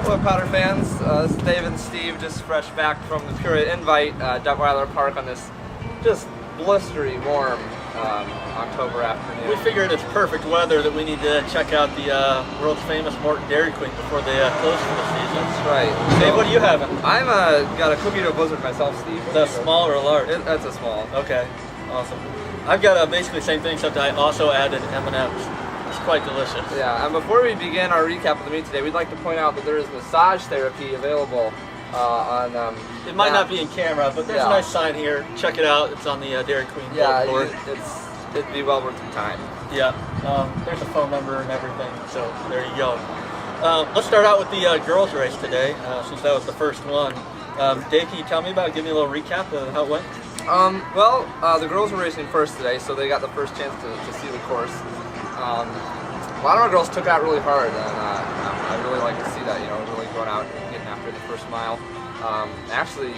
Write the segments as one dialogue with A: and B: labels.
A: Hello, Potter fans. This is David and Steve, just fresh back from the Peoria Invite, Detweiler Park on this just blistery warm October afternoon.
B: We figured it's perfect weather that we need to check out the world's famous Morton Dairy Queen before they close for the season.
A: That's right.
B: Dave, what are you having?
A: I'm got a cookie dough blizzard myself, Steve.
B: Is that small or a large?
A: That's a small.
B: Okay, awesome. I've got basically the same thing, except I also added M&Ms. It's quite delicious.
A: Yeah, and before we begin our recap of the meet today, we'd like to point out that there is massage therapy available on...
B: it might not be in camera, but there's a nice sign here. Check it out. It's on the Dairy Queen billboard.
A: It'd be well worth your time.
B: Yeah, there's a phone number and everything, so there you go. Let's start out with the girls race today, since that was the first one. Dave, can you tell me about it? Give me a little recap of how it went.
A: The girls were racing first today, so they got the first chance to see the course. A lot of our girls took out really hard, and I really like to see that, really going out and getting after the first mile. Actually,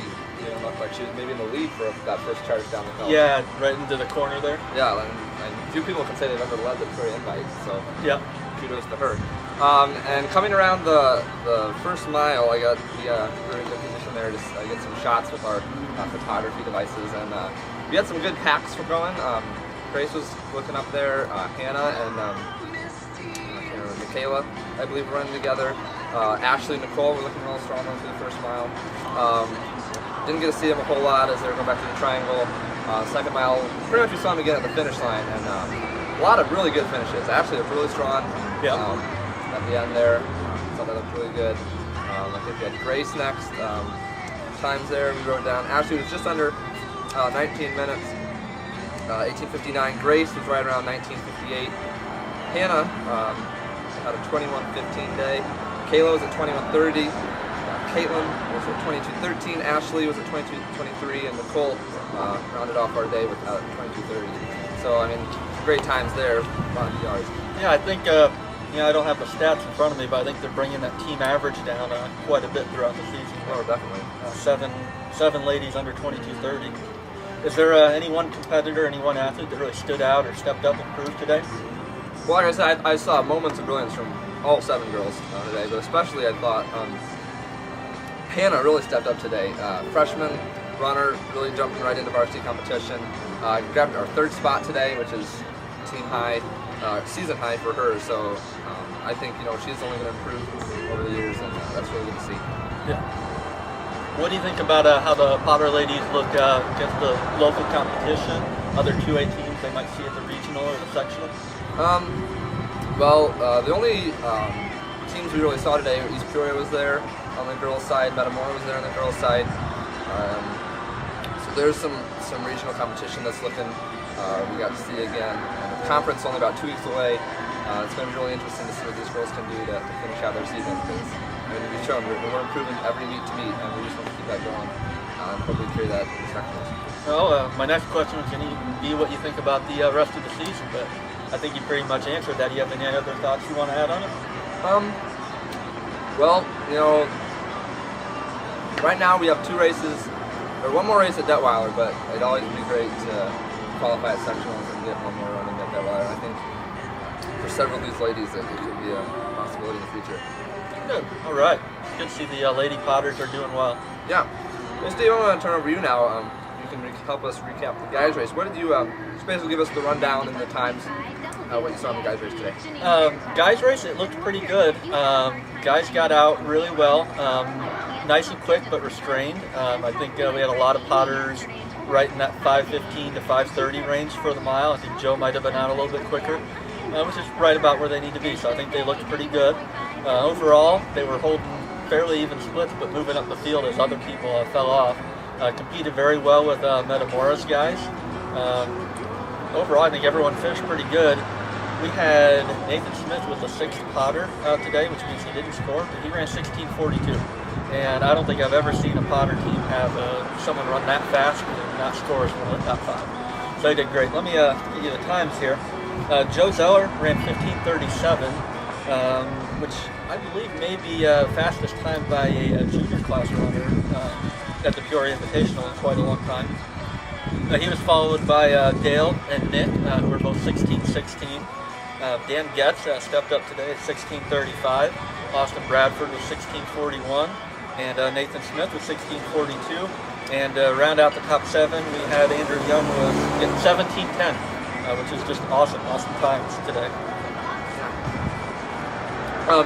A: looked like she was maybe in the lead for that first charge down the hill.
B: Yeah, right into the corner there.
A: Yeah, and few people can say they've ever led the Peoria Invite, so
B: yeah,
A: kudos to her. And coming around the first mile, I got we're in good position there to get some shots with our photography devices, and we had some good packs for going. Grace was looking up there, Hannah and Michaela, I believe, were running together. Ashley and Nicole were looking real strong through the first mile. Didn't get to see them a whole lot as they were going back to the triangle. Second mile, pretty much we saw them again at the finish line, and a lot of really good finishes. Ashley looked really strong at the end there. Thought that looked really good. I think we had Grace next. Times there, we wrote down. Ashley was just under 19 minutes. 18:59. Grace was right around 19:58. Hannah had a 21:15 day. Kayla was at 21:30. Caitlin was at 22:13. Ashley was at 22:23, and Nicole rounded off our day with 22:30. So I mean, great times there. A lot of yards.
B: Yeah, I think I don't have the stats in front of me, but I think they're bringing that team average down quite a bit throughout the season.
A: Oh, definitely.
B: Seven ladies under 22:30. Is there any one competitor, any one athlete that really stood out or stepped up and proved today?
A: Well, like I said, I saw moments of brilliance from all 7 girls today, but especially I thought Hannah really stepped up today. Freshman runner, really jumping right into varsity competition. Grabbed our 3rd spot today, which is team high, season high for her. So I think she's only going to improve over the years, and that's really good to see.
B: Yeah. What do you think about how the Potter ladies look against the local competition, other 2A teams they might see at the regional or the sectional?
A: The only teams we really saw today, East Peoria was there on the girls' side, Metamora was there on the girls' side. So there's some regional competition that's looking, we got to see again. The conference is only about 2 weeks away. It's going to be really interesting to see what these girls can do to finish out their season, because we've shown we're improving every meet to meet, and we just want to keep that going and hopefully carry that to the sectionals.
B: Well, my next question was going to be what you think about the rest of the season, but I think you pretty much answered that. Do you have any other thoughts you want to add on it?
A: Right now we have 2 races, or 1 more race at Detweiler, but it'd always be great to qualify at sectionals and get 1 more run at Detweiler. I think for several of these ladies that it could be a possibility in the future.
B: Good. All right. Good to see the Lady Potters are doing well.
A: Yeah. Well, Steve, I want to turn over to you now. You can help us recap the guys' race. What did you just basically give us the rundown and the times, what you saw in the guys' race today?
B: Guys' race, it looked pretty good. Guys got out really well. Nice and quick, but restrained. I think we had a lot of Potters right in that 5:15 to 5:30 range for the mile. I think Joe might have been out a little bit quicker, which is right about where they need to be. So I think they looked pretty good. Overall, they were holding fairly even splits, but moving up the field as other people fell off. Competed very well with Metamora's guys. Overall, I think everyone finished pretty good. We had Nathan Smith with the 6th Potter today, which means he didn't score, but he ran 16:42. And I don't think I've ever seen a Potter team have someone run that fast and not score as one of the top 5. So they did great. Let me give you the times here. Joe Zeller ran 15:37, which I believe may be fastest time by a junior class runner at the Peoria Invitational in quite a long time. He was followed by Dale and Nick, who were both 16:16. Dan Getz stepped up today at 16:35. Austin Bradford with 16:41, and Nathan Smith with 16:42. And round out the top 7, we had Andrew Young with 17:10, which is just awesome times today.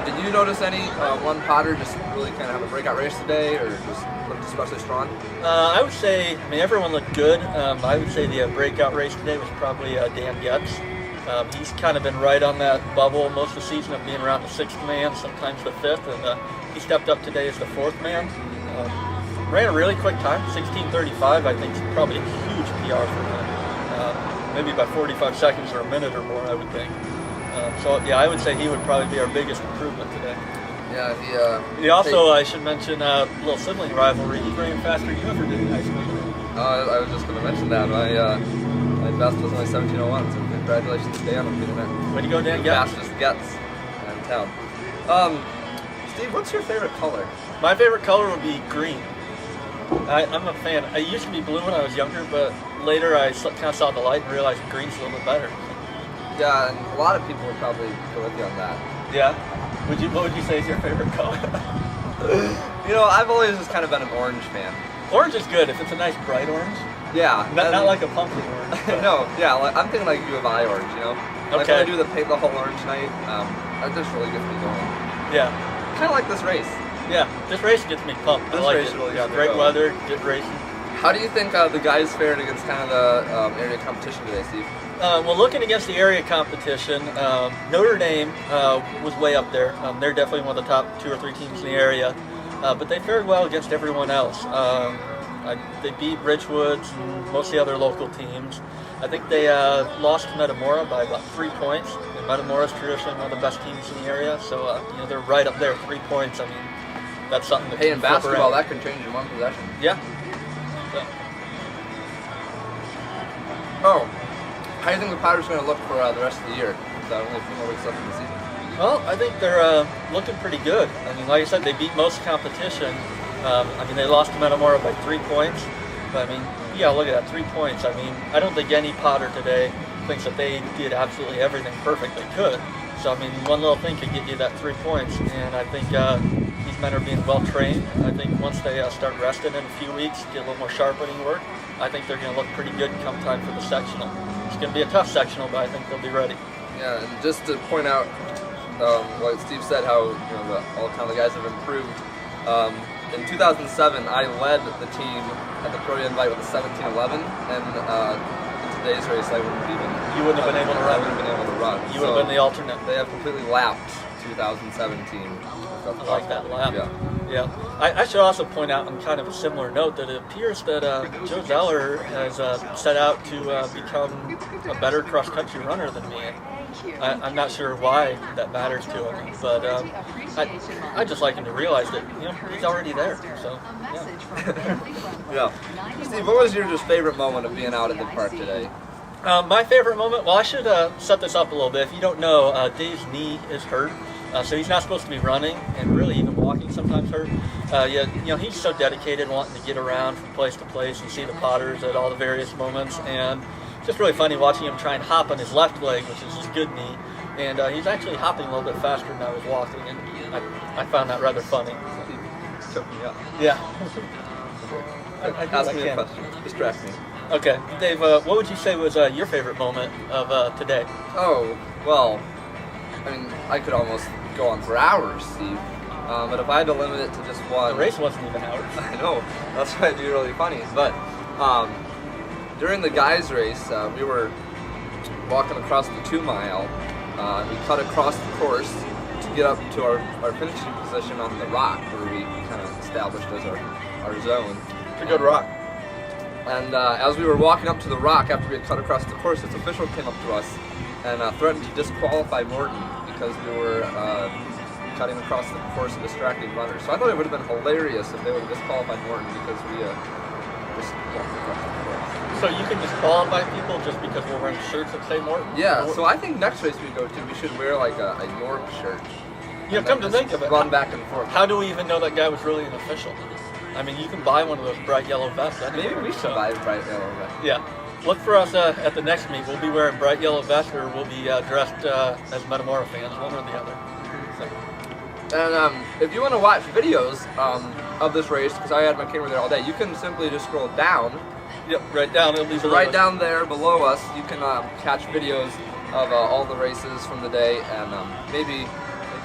A: Did you notice any one Potter just really kind of have a breakout race today, or just looked especially strong?
B: I would say, everyone looked good. I would say the breakout race today was probably Dan Getz. He's kind of been right on that bubble most of the season of being around the 6th man, sometimes the 5th, and he stepped up today as the 4th man. Ran a really quick time, 16:35. I think is probably a huge PR for him. Maybe by 45 seconds or a minute or more, I would think. So yeah, I would say he would probably be our biggest improvement today.
A: Yeah,
B: he also, I should mention, a little sibling rivalry. He ran faster than you ever did in high school.
A: I was just going to mention that. My best was only 17:01, so congratulations to Dan on getting that.
B: Way to go, Dan.
A: Fastest Getz in town. Steve, what's your favorite color?
B: My favorite color would be green. I'm a fan. I used to be blue when I was younger, but later I kind of saw the light and realized green's a little bit better.
A: Yeah, and a lot of people would probably go with you on that.
B: Yeah? What would you say is your favorite color?
A: I've always just kind of been an orange fan.
B: Orange is good if it's a nice bright orange.
A: Yeah.
B: Not like a pumpkin orange.
A: No, yeah, I'm thinking like U of I orange, Like
B: Okay.
A: when I do the whole orange night, that just really gets me going.
B: Yeah.
A: Kind of like this race.
B: Yeah, this race gets me pumped.
A: This
B: I like
A: race
B: it.
A: really got me
B: Great
A: going.
B: weather, good racing.
A: How do you think the guys fared against kind of the area competition today, Steve?
B: Well, looking against the area competition, Notre Dame was way up there. They're definitely one of the top 2 or 3 teams in the area, but they fared well against everyone else. They beat Ridgewoods and most of the other local teams. I think they lost to Metamora by about 3 points. And Metamora's traditionally one of the best teams in the area, so they're right up there, 3 points. That's something that
A: Hey, in
B: can flip
A: basketball,
B: around.
A: that can change in one possession.
B: Yeah. So,
A: Oh, how do you think the Potters are going to look for the rest of the year? Only a few more weeks left in the season.
B: well, I think they're looking pretty good. Like I said, they beat most competition. They lost to Metamora by 3 points. But yeah, look at that, 3 points. I don't think any Potter today thinks that they did absolutely everything perfect they could. So, one little thing could get you that 3 points. And I think these men are being well trained. I think once they start resting in a few weeks, get a little more sharpening work, I think they're going to look pretty good come time for the sectional. It's going to be a tough sectional, but I think they'll be ready.
A: Yeah, and just to point out what Steve said, how all the guys have improved. In 2007, I led the team at the Peoria Invite with a 17:11, and in today's race, I wouldn't even.
B: You wouldn't have been able to run.
A: I wouldn't have been able to run.
B: You would have been the alternate.
A: They have completely lapped 2017.
B: I like that lap.
A: Yeah.
B: I should also point out on kind of a similar note that it appears that Joe Zeller has set out to become a better cross-country runner than me. I'm not sure why that matters to him, but I just like him to realize that he's already there. So yeah.
A: Yeah. Steve, what was your just favorite moment of being out at the park today?
B: My favorite moment. Well, I should set this up a little bit. If you don't know, Dave's knee is hurt. So he's not supposed to be running, and really even walking sometimes hurt. He's so dedicated, wanting to get around from place to place and see the Potters at all the various moments. And it's just really funny watching him try and hop on his left leg, which is his good knee. And he's actually hopping a little bit faster than I was walking, and I found that rather funny.
A: Took me up.
B: Yeah.
A: Ask me a question. Distract me.
B: Okay, Dave. What would you say was your favorite moment of today?
A: Oh, well, I could almost go on for hours, Steve. But if I had to limit it to just one...
B: The race wasn't even hours.
A: I know. That's why it'd be really funny. But during the guys' race, we were walking across the 2 mile. We cut across the course to get up to our finishing position on the rock, where we kind of established as our zone.
B: It's a good rock.
A: And as we were walking up to the rock after we had cut across the course, this official came up to us and threatened to disqualify Morton because we were cutting across the course and distracting runners. So I thought it would have been hilarious if they would have disqualified Morton because we just walked across the course.
B: So you can disqualify people just because we're wearing shirts that say Morton?
A: Yeah, so I think next race we go to, we should wear like a York shirt.
B: Yeah, come to think of it,
A: run back and forth.
B: How do we even know that guy was really an official? You can buy one of those bright yellow vests anywhere.
A: Maybe we should buy a bright yellow vest.
B: Yeah. Look for us at the next meet. We'll be wearing bright yellow vests, or we'll be dressed as Metamora fans, one or the other. So.
A: And if you want to watch videos of this race, because I had my camera there all day, you can simply just scroll down.
B: Yep, right down. It'll be
A: So right down there below us, you can catch videos of all the races from the day, and maybe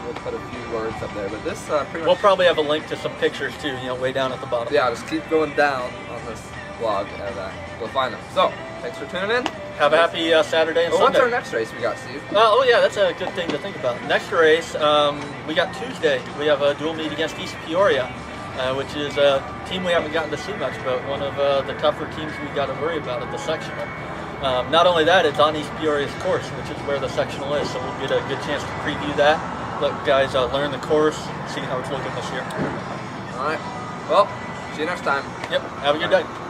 A: we'll put a few words up there. But this pretty much.
B: We'll probably have a link to some pictures too, way down at the bottom.
A: Yeah, just keep going down on this vlog, and you'll find them. So, thanks for tuning in.
B: Have a happy Saturday and Sunday.
A: What's our next race we got, Steve?
B: Oh yeah, that's a good thing to think about. Next race, we got Tuesday. We have a dual meet against East Peoria, which is a team we haven't gotten to see much, but one of the tougher teams we got to worry about at the sectional. Not only that, it's on East Peoria's course, which is where the sectional is, so we'll get a good chance to preview that. Let guys learn the course, see how it's looking this year.
A: All right. Well, see you next time.
B: Yep. Have a good day.